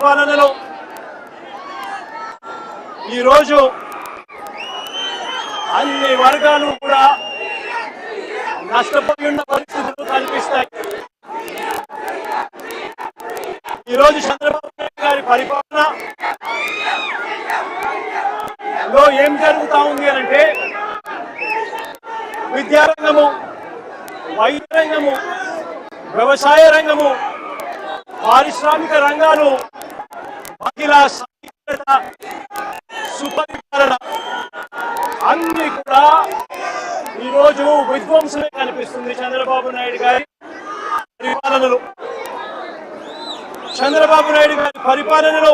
పరిపాలనలో ఈరోజు అన్ని వర్గాలు కూడా నష్టపోయి ఉన్న పరిస్థితులు కనిపిస్తాయి. ఈరోజు చంద్రబాబు నాయుడు గారి పరిపాలనలో ఏం జరుగుతా ఉంది అంటే విద్యారంగము, వైద్య రంగము, వ్యవసాయ రంగము, పారిశ్రామిక రంగాలు, మహిళా సాధికారత, సుపరిపాలన అన్ని కూడా ఈరోజు విధ్వంసమే కనిపిస్తుంది చంద్రబాబు నాయుడు గారి పరిపాలనలో. చంద్రబాబు నాయుడు గారి పరిపాలనలో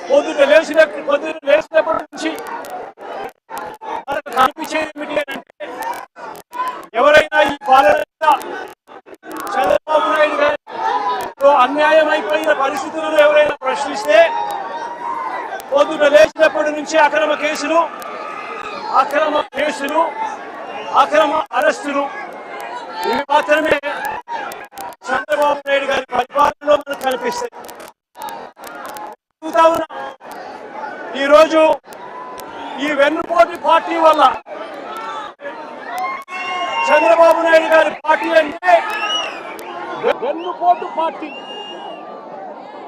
పొద్దుట లేచినప్పటి నుంచి మనకు కనిపించేది ఏమిటి అంటే ఎవరైనా ఈ పాలన చంద్రబాబు నాయుడు గారితో అన్యాయం అయిపోయిన పరిస్థితులను ఎవరైనా ప్రశ్నిస్తే పొద్దుట లేచినప్పటి నుంచి అక్రమ కేసులు, అక్రమ అరెస్టులు ఇవి మాత్రమే చంద్రబాబు నాయుడు గారి పరిపాలనలో మనకు కనిపిస్తాయి. ఈరోజు ఈ వెన్నుపోటు పార్టీ వల్ల చంద్రబాబు నాయుడు గారి పార్టీ అంటే వెన్నుపోటు పార్టీ.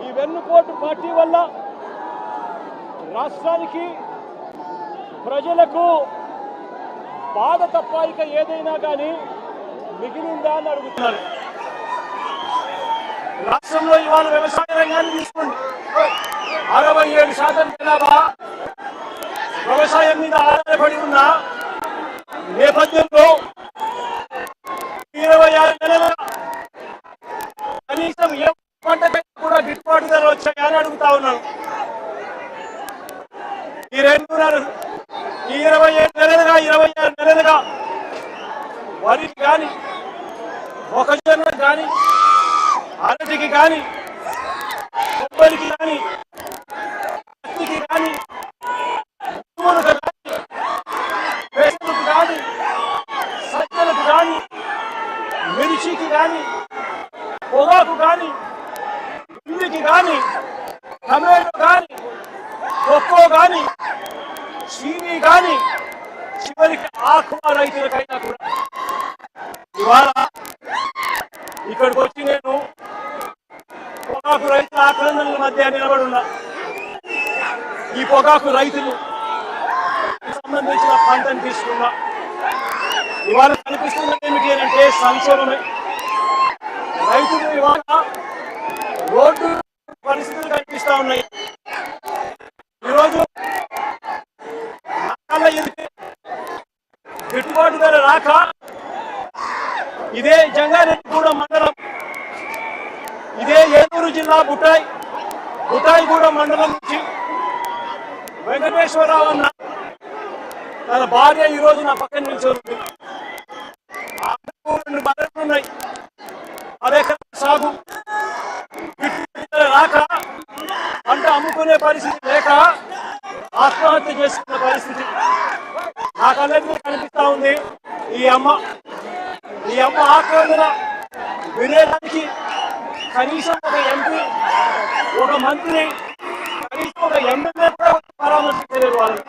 ఈ వెన్నుపోటు పార్టీ వల్ల రాష్ట్రానికి, ప్రజలకు బాధ తప్ప ఇక ఏదైనా కానీ మిగిలిందా అని అడుగుతున్నారు. రాష్ట్రంలో ఇవాళ వ్యవసాయ రంగాన్ని తీసుకోండి. 67% జనాభా వ్యవసాయం మీద ఆధారపడి ఉన్న నేపథ్యంలో 26 నెలల కనీసం ఏ పంటకి కూడా గిట్టుబాటు ధర వచ్చాయని అడుగుతా ఉన్నాను. ఈ 27 26 నెలలుగా వరికి కానీ, మొక్కజొన్న కానీ, అరటికి కానీ, కొబ్బరికి కానీ, పత్తికి కానీ, పువ్వులకు కానీ, పెసలకు కానీ, సజ్జలకు కానీ, మిర్చికి కానీ, పొగాకు కానీ, ఉల్లికి కానీ, టమాటో కానీ, కొక్కో కానీ, చీనీ కానీ, చివరికి ఆకుమా రైతులకైనా కూడా ఇవాళ ఇక్కడికి వచ్చి నేను పొగాకు రైతుల ఆక్రందనల మధ్య నిలబడున్నా. ఈ పొగాకు రైతులు సంబంధించిన పంటను తీసుకున్నా. ఇవాళ కనిపిస్తున్నది ఏమిటి అంటే సంక్షోభమే. రైతులు ఇవాళ రోడ్డు పరిస్థితులు కనిపిస్తా ఉన్నాయి. ఈరోజు గిట్టుబాటు ధర రాక ఇదే జంగారెడ్డిగూడెం మండలం, ఇదే ఏలూరు జిల్లా బుటాయిగూడెం మండలం నుంచి వెంకటేశ్వరరావు అన్న తన భార్య ఈరోజు నా పక్కన నిల్చొని 2 బర్రెలు ఉన్నాయి. అదే సాగు రాక పంట అమ్ముకునే పరిస్థితి లేక ఆత్మహత్య చేసుకున్న పరిస్థితి నా కళ్ళకి కనిపిస్తా ఉంది. ఈ అమ్మ ఆక్రందన వినేదానికి కనీసం ఒక ఎంపీ, ఒక మంత్రి, కనీసం ఒక ఎమ్మెల్యే కూడా పరామర్శించలేదు. వాళ్ళు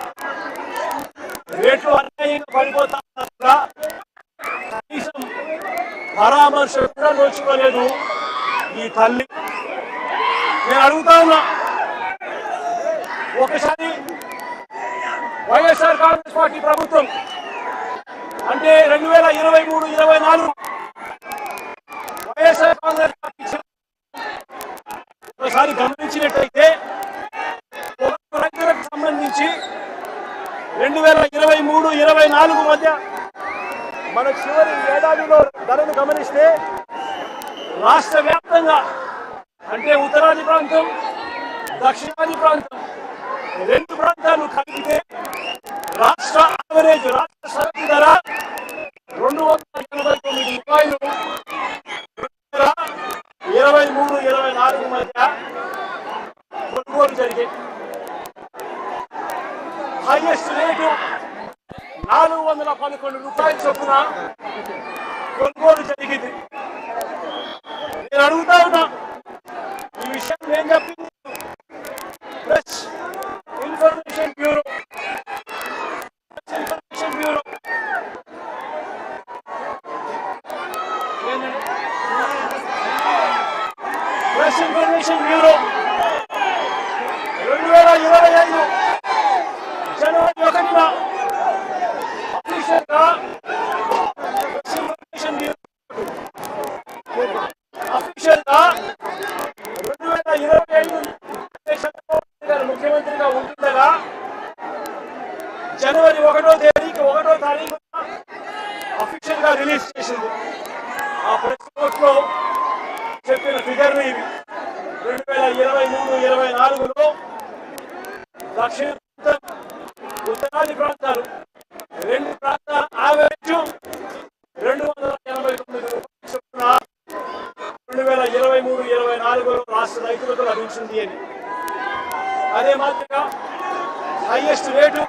రేట్లు అన్యాయంగా పడిపోతా కనీసం పరామర్శ కూడా నోచుకోలేదు ఈ తల్లి. నేను అడుగుతా ఉన్నా, ఒకసారి వైఎస్ఆర్ కాంగ్రెస్ పార్టీ ప్రభుత్వం అంటే 2023-24 వైఎస్ఆర్ కాంగ్రెస్ పార్టీ ఒకసారి గమనించినట్టయితే రైతులకు సంబంధించి 2023-24 మధ్య మన చివరి ఏడాదిలో ధరను గమనిస్తే రాష్ట్ర వ్యాప్తంగా అంటే ఉత్తరాది ప్రాంతం, దక్షిణాది ప్రాంతం 2 ప్రాంతాలు కలిపితే రాష్ట్ర యావరేజ్, రాష్ట్ర సగటు ధర 289 రూపాయలు 23-24 మధ్య కొనుగోలు జరిగాయి. హైయెస్ట్ రేటు 411 రూపాయల చొప్పున కొనుగోలు జరిగింది. నేను అడుగుతా ఉన్నా, ఈ విషయం ఏం ప్రెస్ ఇన్ఫర్మేషన్ బ్యూరో 2025 జనవరి 1న అఫీషియల్గా ప్రెస్ ఇన్ఫర్మేషన్ బ్యూరో అఫీషియల్గా 2025 ముఖ్యమంత్రిగా ఉంటుండగా జనవరి 1వ తారీఖున అఫీషియల్ గా రిలీజ్ చేసింది. ఆ ప్రెస్ నోట్ లో చెప్పిన ఫిగర్లు ఇవి. 2023-24లో దక్షిణ ఉత్తరాది ప్రాంతాలు రెండు ప్రాంతాల యావరేజ్ 289 రూపాయలు చొప్పున 2023-24లో రాష్ట్ర రైతులకు లభించింది అని. అదే మాదిరిగా హైయెస్ట్ రేటు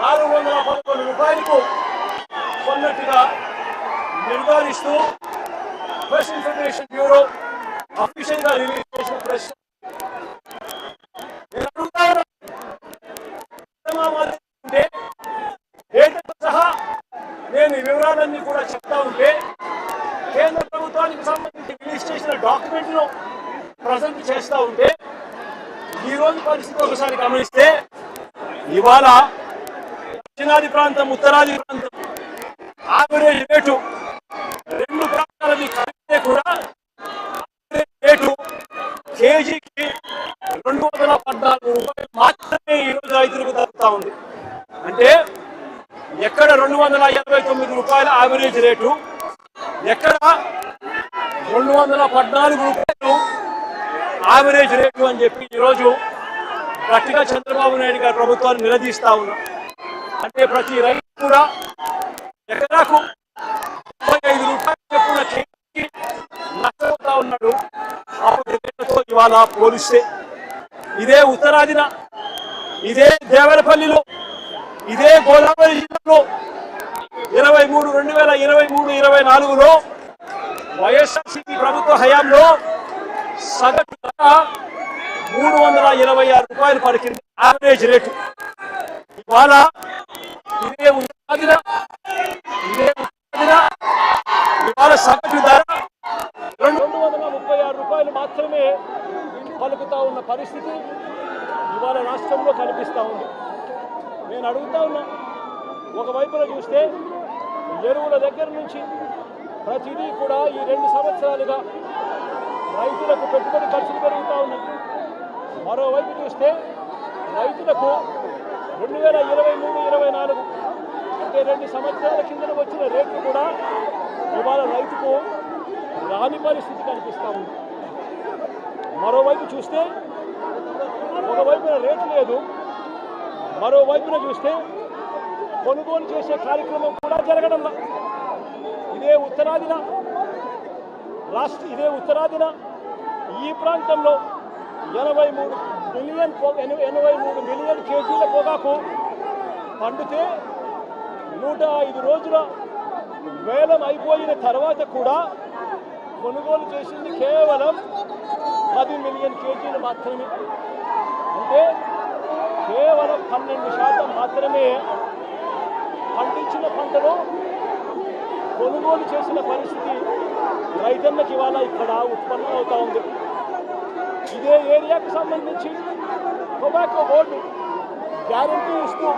411 రూపాయలకు కొన్నట్టుగా నిర్ధారిస్తూ ప్రెస్ ఇన్ఫర్మేషన్ బ్యూరో అఫీషియల్ గా రిలీజ్ చేసిన ప్రెస్ డేటాతో సహా నేను ఈ వివరాలన్నీ కూడా చెప్తా ఉంటే కేంద్ర ప్రభుత్వానికి సంబంధించి రిలీజ్ చేసిన డాక్యుమెంట్ ను ప్రజెంట్ చేస్తా ఉంటే ఈ రోజు పరిస్థితి ఒకసారి గమనిస్తే ఇవాళ దక్షిణాది ప్రాంతం ఉత్తరాది ప్రాంతం యావరేజ్ రేటు రెండు ప్రాంతాలని కలిపితే కూడా రేటు కేజీకి 214 రూపాయలు మాత్రమే ఈ రోజు రైతులకు దొరుకుతా ఉంది. అంటే ఎక్కడ 289 రూపాయల యావరేజ్ రేటు, ఎక్కడ 214 రూపాయలు యావరేజ్ రేటు అని చెప్పి ఈరోజు గట్టిగా చంద్రబాబు నాయుడు గారి ప్రభుత్వాన్ని నిలదీస్తా ఉన్నాం. అంటే ప్రతి రైతు కూడా ఎకరాకు 35 రూపాయలు చెప్పున కేజీకి నష్టపోతా ఉన్నాడు. అప్పుడు రేట్లతో ఇవాళ పోలిస్తే ఇదే ఉత్తరాదిన, ఇదే దేవరపల్లిలో, ఇదే గోదావరి జిల్లాలో 2023-24లో వైఎస్ఆర్సీపీ ప్రభుత్వ హయాంలో సగటు ధర 326 రూపాయలు పలికింది యావరేజ్ రేటు. ఇవాళ ఇదే ఉత్తరాదిన ఇవాళ సగటు ధర 236 రూపాయలు మాత్రమే పలుకుతా ఉన్న పరిస్థితి ఇవాళ రాష్ట్రంలో కనిపిస్తూ ఉంది. నేను అడుగుతా ఉన్నా, ఒకవైపున చూస్తే ఎరువుల దగ్గర నుంచి ప్రతిదీ కూడా ఈ 2 సంవత్సరాలుగా రైతులకు పెట్టుబడి ఖర్చులు పెరుగుతూ ఉన్నాయి. మరోవైపు చూస్తే రైతులకు 2023-24 అంటే 2 సంవత్సరాల కింద వచ్చిన రేట్లు కూడా ఇవాళ రైతుకు రాని పరిస్థితి కనిపిస్తూ ఉంది. మరోవైపు చూస్తే ఒకవైపున రేటు లేదు, మరోవైపున చూస్తే కొనుగోలు చేసే కార్యక్రమం కూడా జరగడం. ఇదే ఉత్తరాదిన ఈ ప్రాంతంలో 83 మిలియన్ కేజీల పొగాకు పండితే 105 రోజుల వేలం అయిపోయిన తర్వాత కూడా కొనుగోలు చేసింది కేవలం 10 మిలియన్ కేజీలు మాత్రమే. అంటే కేవలం 12% మాత్రమే పండించిన పంటను కొనుగోలు చేసిన పరిస్థితి రైతన్నకి ఇవాళ ఇక్కడ ఉత్పన్నం అవుతా ఉంది. ఇదే ఏరియాకు సంబంధించి టొబాకో బోర్డు గ్యారంటీ ఇస్తూ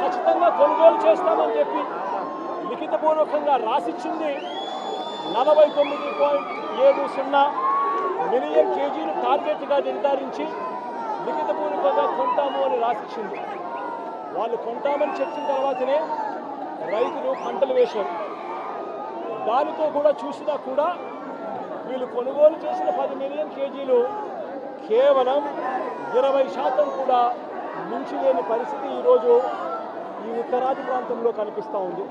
ఖచ్చితంగా కొనుగోలు చేస్తామని చెప్పి లిఖితపూర్వకంగా రాసిచ్చింది 49.70 మిలియన్ కేజీలు టార్గెట్గా నిర్ధారించి లిఖితపూర్వకంగా కొంటాము అని రాసిచ్చింది. వాళ్ళు కొంటామని చెప్పిన తర్వాతనే రైతులు పంటలు వేశారు. దానితో కూడా చూసినా కూడా వీళ్ళు కొనుగోలు చేసిన 10 మిలియన్ కేజీలు కేవలం 20% కూడా మించి లేని పరిస్థితి ఈరోజు ఈ ఉత్తరాది ప్రాంతంలో కనిపిస్తూ ఉంది.